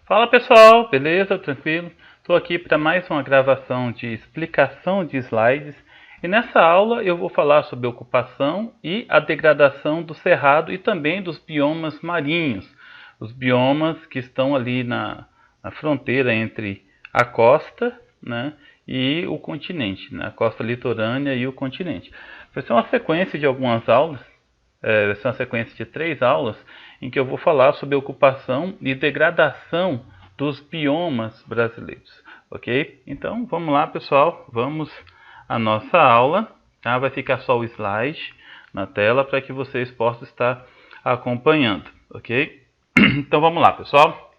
Fala pessoal, beleza? Tranquilo? Estou aqui para mais uma gravação de explicação de slides e nessa aula eu vou falar sobre a ocupação e a degradação do cerrado e também dos biomas marinhos, os biomas que estão ali na fronteira entre a costa, né, e o continente, né, a costa litorânea e o continente. Vai ser uma sequência de algumas aulas. Vai ser uma sequência de 3 aulas em que eu vou falar sobre a ocupação e degradação dos biomas brasileiros, ok? Então vamos lá pessoal, vamos à nossa aula, tá? Vai ficar só o slide na tela para que vocês possam estar acompanhando, ok? Então vamos lá pessoal.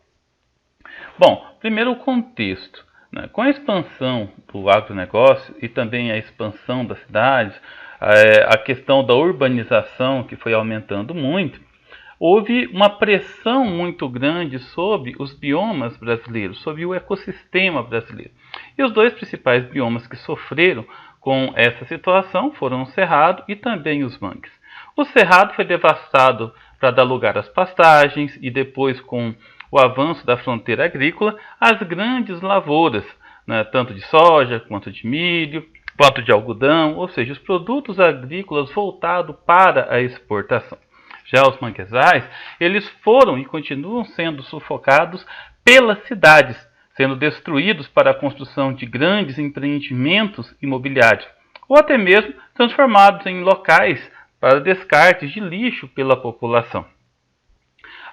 Bom, primeiro o contexto, né? Com a expansão do agronegócio e também a expansão das cidades, a questão da urbanização que foi aumentando muito, houve uma pressão muito grande sobre os biomas brasileiros, sobre o ecossistema brasileiro. E os dois principais biomas que sofreram com essa situação foram o cerrado e também os mangues. O cerrado foi devastado para dar lugar às pastagens e depois, com o avanço da fronteira agrícola, às grandes lavouras, né, tanto de soja quanto de milho, quanto de algodão, ou seja, os produtos agrícolas voltados para a exportação. Já os manguezais, eles foram e continuam sendo sufocados pelas cidades, sendo destruídos para a construção de grandes empreendimentos imobiliários, ou até mesmo transformados em locais para descartes de lixo pela população.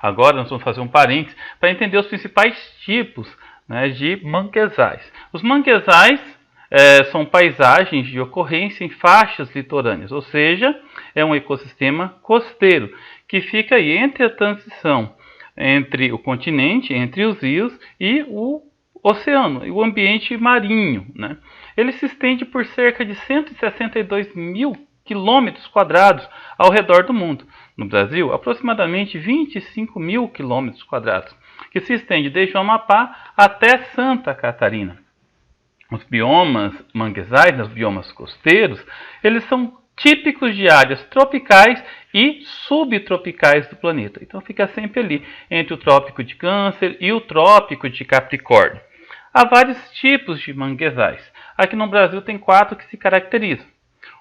Agora nós vamos fazer um parênteses para entender os principais tipos, né, de manguezais. Os manguezais são paisagens de ocorrência em faixas litorâneas, ou seja, é um ecossistema costeiro que fica aí entre a transição entre o continente, entre os rios e o oceano, e o ambiente marinho, né? Ele se estende por cerca de 162 mil quilômetros quadrados ao redor do mundo. No Brasil, aproximadamente 25 mil quilômetros quadrados, que se estende desde o Amapá até Santa Catarina. Os biomas manguezais, os biomas costeiros, eles são típicos de áreas tropicais e subtropicais do planeta. Então fica sempre ali, entre o trópico de Câncer e o trópico de Capricórnio. Há vários tipos de manguezais. Aqui no Brasil tem 4 que se caracterizam.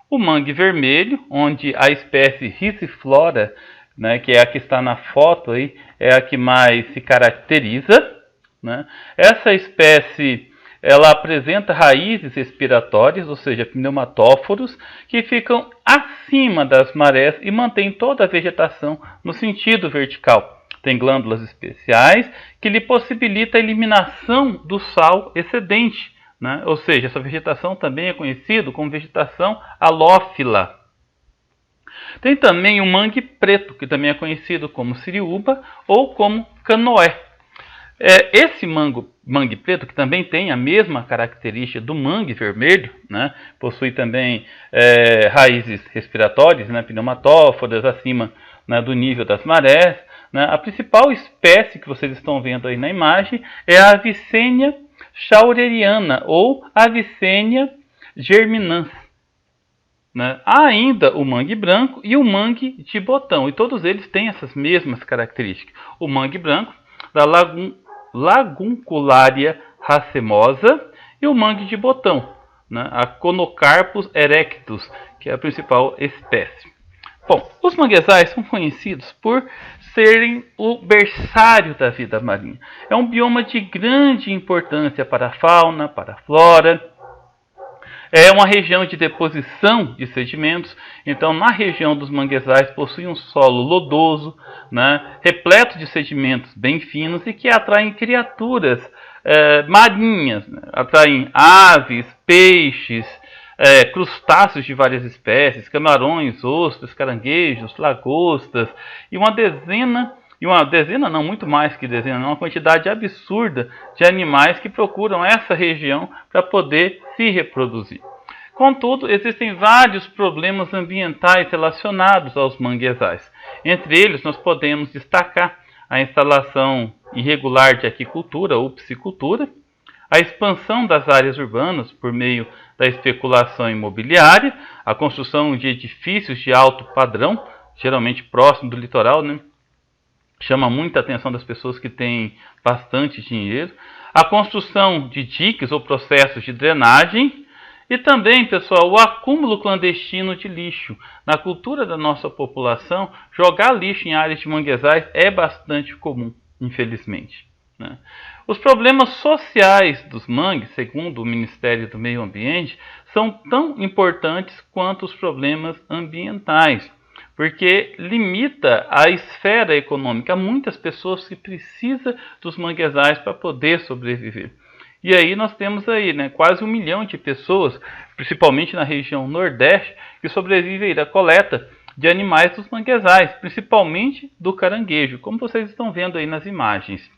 O mangue vermelho, onde a espécie Riciflora, né, que é a que está na foto aí, é a que mais se caracteriza, né? Essa espécie ela apresenta raízes respiratórias, ou seja, pneumatóforos, que ficam acima das marés e mantém toda a vegetação no sentido vertical. Tem glândulas especiais que lhe possibilitam a eliminação do sal excedente, né? Ou seja, essa vegetação também é conhecida como vegetação halófila. Tem também o mangue preto, que também é conhecido como siriúba ou como canoé. Esse mangue preto, que também tem a mesma característica do mangue vermelho, né, possui também raízes respiratórias, né, pneumatóforas, acima, né, do nível das marés. Né. A principal espécie que vocês estão vendo aí na imagem é a Avicennia chaureriana ou Avicennia germinans. Né. Há ainda o mangue branco e o mangue de botão, e todos eles têm essas mesmas características. O mangue branco da Laguncularia racemosa e o mangue de botão, né, a Conocarpus erectus, que é a principal espécie. Bom, os manguezais são conhecidos por serem o berçário da vida marinha. É um bioma de grande importância para a fauna, para a flora. É uma região de deposição de sedimentos, então na região dos manguezais possui um solo lodoso, né, repleto de sedimentos bem finos e que atraem criaturas marinhas, né, atraem aves, peixes, crustáceos de várias espécies, camarões, ostras, caranguejos, lagostas e uma dezena não, muito mais que dezena, uma quantidade absurda de animais que procuram essa região para poder se reproduzir. Contudo, existem vários problemas ambientais relacionados aos manguezais. Entre eles, nós podemos destacar a instalação irregular de aquicultura ou piscicultura, a expansão das áreas urbanas por meio da especulação imobiliária, a construção de edifícios de alto padrão, geralmente próximo do litoral, né? chama muita atenção das pessoas que têm bastante dinheiro. A construção de diques ou processos de drenagem. E também, pessoal, o acúmulo clandestino de lixo. Na cultura da nossa população, jogar lixo em áreas de manguezais é bastante comum, infelizmente, né? Os problemas sociais dos mangues, segundo o Ministério do Meio Ambiente, são tão importantes quanto os problemas ambientais, porque limita a esfera econômica. Há muitas pessoas que precisam dos manguezais para poder sobreviver. E aí nós temos aí, né, quase 1 milhão de pessoas, principalmente na região Nordeste, que sobrevivem aí da coleta de animais dos manguezais, principalmente do caranguejo, como vocês estão vendo aí nas imagens.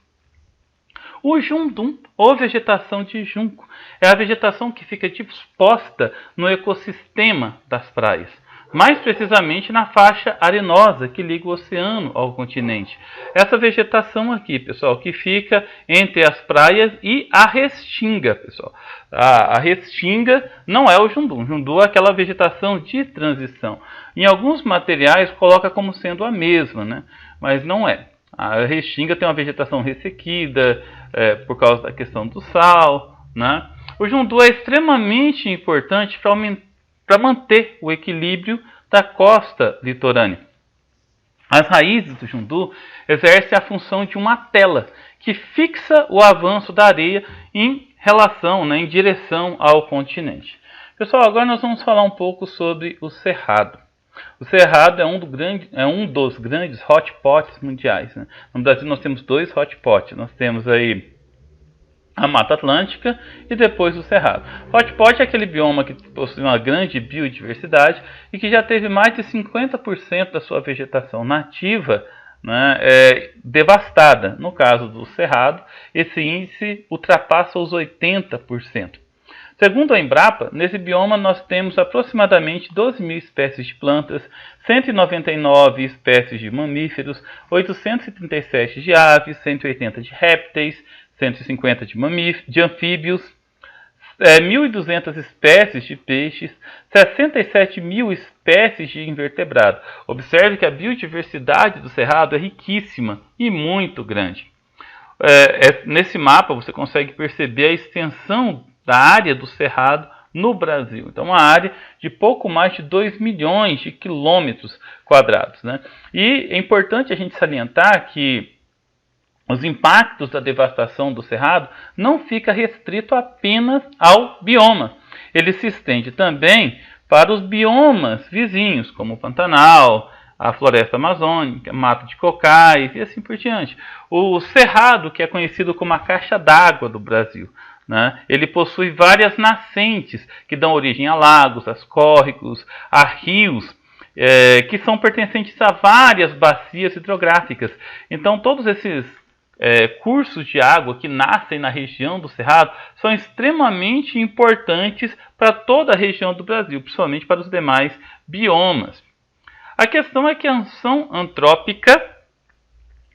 O jundum, ou vegetação de junco, é a vegetação que fica disposta no ecossistema das praias. Mais precisamente na faixa arenosa que liga o oceano ao continente. Essa vegetação aqui, pessoal, que fica entre as praias e a restinga, pessoal. A restinga não é o jundum. O jundum é aquela vegetação de transição. Em alguns materiais coloca como sendo a mesma, né? Mas não é. A restinga tem uma vegetação ressequida por causa da questão do sal, né? O jundum é extremamente importante para manter o equilíbrio da costa litorânea. As raízes do jundu exercem a função de uma tela que fixa o avanço da areia em relação, né, em direção ao continente. Pessoal, agora nós vamos falar um pouco sobre o cerrado. O cerrado é um dos grandes hotspots mundiais, né? No Brasil nós temos 2 hotspots. Nós temos aí a Mata Atlântica e depois o Cerrado. Hotspot é aquele bioma que possui uma grande biodiversidade e que já teve mais de 50% da sua vegetação nativa, né, devastada. No caso do Cerrado, esse índice ultrapassa os 80%. Segundo a Embrapa, nesse bioma nós temos aproximadamente 12 mil espécies de plantas, 199 espécies de mamíferos, 837 de aves, 180 de répteis, 150 de anfíbios, 1.200 espécies de peixes, 67 mil espécies de invertebrados. Observe que a biodiversidade do Cerrado é riquíssima e muito grande. Nesse mapa você consegue perceber a extensão da área do Cerrado no Brasil. Então, uma área de pouco mais de 2 milhões de quilômetros quadrados, né? E é importante a gente salientar que os impactos da devastação do cerrado não fica restrito apenas ao bioma. Ele se estende também para os biomas vizinhos, como o Pantanal, a floresta amazônica, mata de cocais e assim por diante. O cerrado, que é conhecido como a caixa d'água do Brasil, né? Ele possui várias nascentes que dão origem a lagos, a córregos, a rios, que são pertencentes a várias bacias hidrográficas. Então, todos esses cursos de água que nascem na região do Cerrado são extremamente importantes para toda a região do Brasil, principalmente para os demais biomas. A questão é que a ação antrópica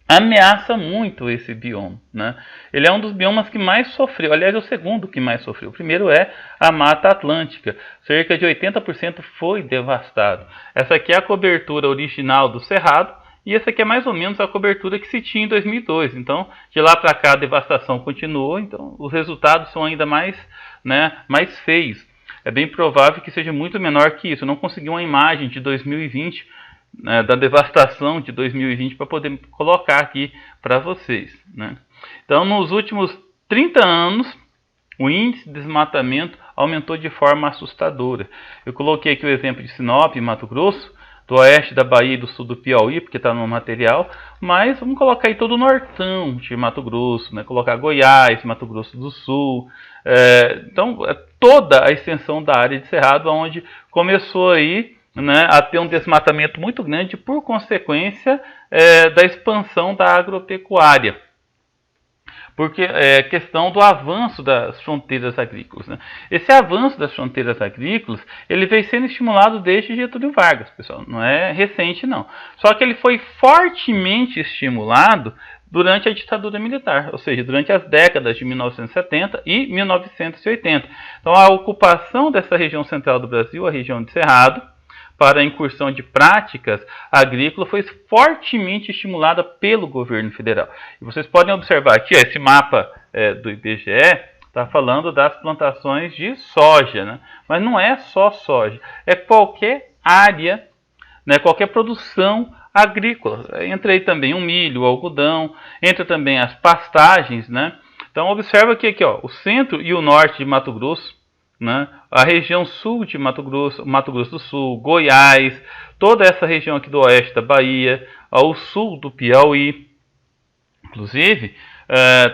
ameaça muito esse bioma, né? Ele é um dos biomas que mais sofreu, aliás, é o segundo que mais sofreu. O primeiro é a Mata Atlântica, cerca de 80% foi devastado. Essa aqui é a cobertura original do Cerrado, e essa aqui é mais ou menos a cobertura que se tinha em 2002. Então, de lá para cá a devastação continuou, então os resultados são ainda mais feios. É bem provável que seja muito menor que isso. Eu não consegui uma imagem de 2020, da devastação de 2020 para poder colocar aqui para vocês, né? Então, nos últimos 30 anos, o índice de desmatamento aumentou de forma assustadora. Eu coloquei aqui o exemplo de Sinop, Mato Grosso, do oeste da Bahia e do sul do Piauí, porque está no material, mas vamos colocar aí todo o nortão de Mato Grosso, né? Colocar Goiás, Mato Grosso do Sul, então toda a extensão da área de Cerrado, onde começou aí, né, a ter um desmatamento muito grande por consequência da expansão da agropecuária. Porque é questão do avanço das fronteiras agrícolas, né? Esse avanço das fronteiras agrícolas, ele vem sendo estimulado desde Getúlio Vargas, pessoal, não é recente não. Só que ele foi fortemente estimulado durante a ditadura militar, ou seja, durante as décadas de 1970 e 1980. Então a ocupação dessa região central do Brasil, a região de Cerrado, para a incursão de práticas agrícolas foi fortemente estimulada pelo governo federal. E vocês podem observar aqui, esse mapa do IBGE está falando das plantações de soja, né? Mas não é só soja, é qualquer área, né, qualquer produção agrícola. Entra aí também o milho, o algodão, entra também as pastagens, né? Então observa que aqui, ó, o centro e o norte de Mato Grosso, né, a região sul de Mato Grosso do Sul, Goiás, toda essa região aqui do oeste da Bahia, ao sul do Piauí, inclusive,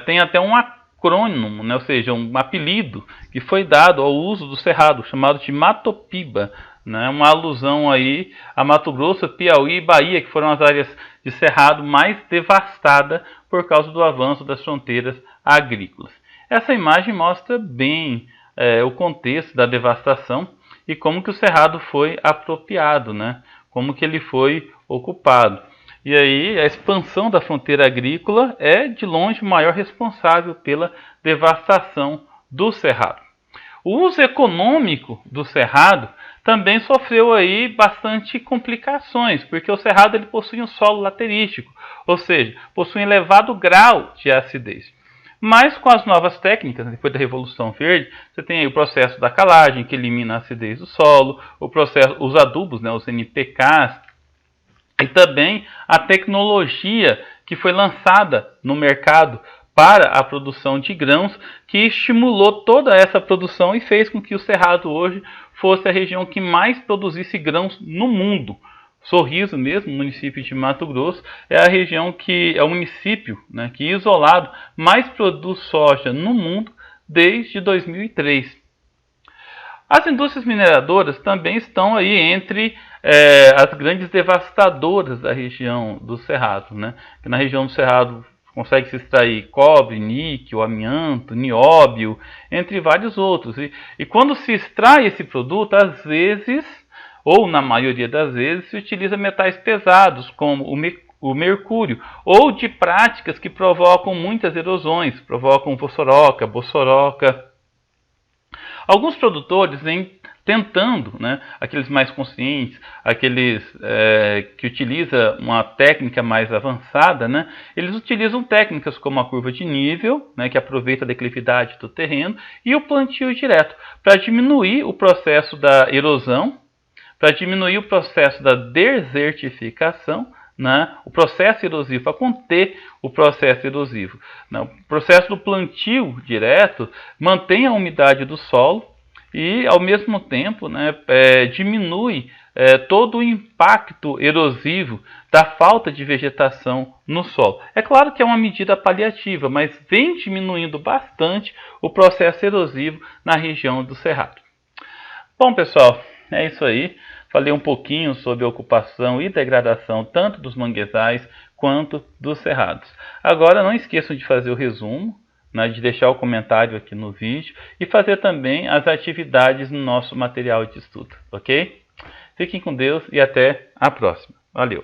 tem até um acrônimo, né, ou seja, um apelido que foi dado ao uso do cerrado, chamado de Matopiba, né, uma alusão aí a Mato Grosso, Piauí e Bahia, que foram as áreas de cerrado mais devastadas por causa do avanço das fronteiras agrícolas. Essa imagem mostra bem o contexto da devastação e como que o cerrado foi apropriado, né, como que ele foi ocupado. E aí a expansão da fronteira agrícola é de longe o maior responsável pela devastação do cerrado. O uso econômico do cerrado também sofreu aí bastante complicações, porque o cerrado ele possui um solo laterístico, ou seja, possui um elevado grau de acidez. Mas com as novas técnicas, depois da Revolução Verde, você tem aí o processo da calagem, que elimina a acidez do solo, os adubos, né, os NPKs, e também a tecnologia que foi lançada no mercado para a produção de grãos, que estimulou toda essa produção e fez com que o Cerrado hoje fosse a região que mais produzisse grãos no mundo. Sorriso mesmo, município de Mato Grosso, é a região que é o município, né, que isolado mais produz soja no mundo desde 2003. As indústrias mineradoras também estão aí entre as grandes devastadoras da região do Cerrado, né? Que na região do Cerrado consegue se extrair cobre, níquel, amianto, nióbio, entre vários outros. E quando se extrai esse produto, às vezes, ou na maioria das vezes, se utiliza metais pesados, como o mercúrio, ou de práticas que provocam muitas erosões, provocam bossoroca. Alguns produtores vêm tentando, né, aqueles mais conscientes, aqueles que utilizam uma técnica mais avançada, né, eles utilizam técnicas como a curva de nível, né, que aproveita a declividade do terreno, e o plantio direto, para diminuir o processo da erosão, para diminuir o processo da desertificação, né, o processo erosivo, para conter o processo erosivo. O processo do plantio direto mantém a umidade do solo e, ao mesmo tempo, né, diminui todo o impacto erosivo da falta de vegetação no solo. É claro que é uma medida paliativa, mas vem diminuindo bastante o processo erosivo na região do Cerrado. Bom, pessoal, é isso aí. Falei um pouquinho sobre a ocupação e degradação tanto dos manguezais quanto dos cerrados. Agora não esqueçam de fazer o resumo, né, de deixar o comentário aqui no vídeo e fazer também as atividades no nosso material de estudo, ok? Fiquem com Deus e até a próxima. Valeu!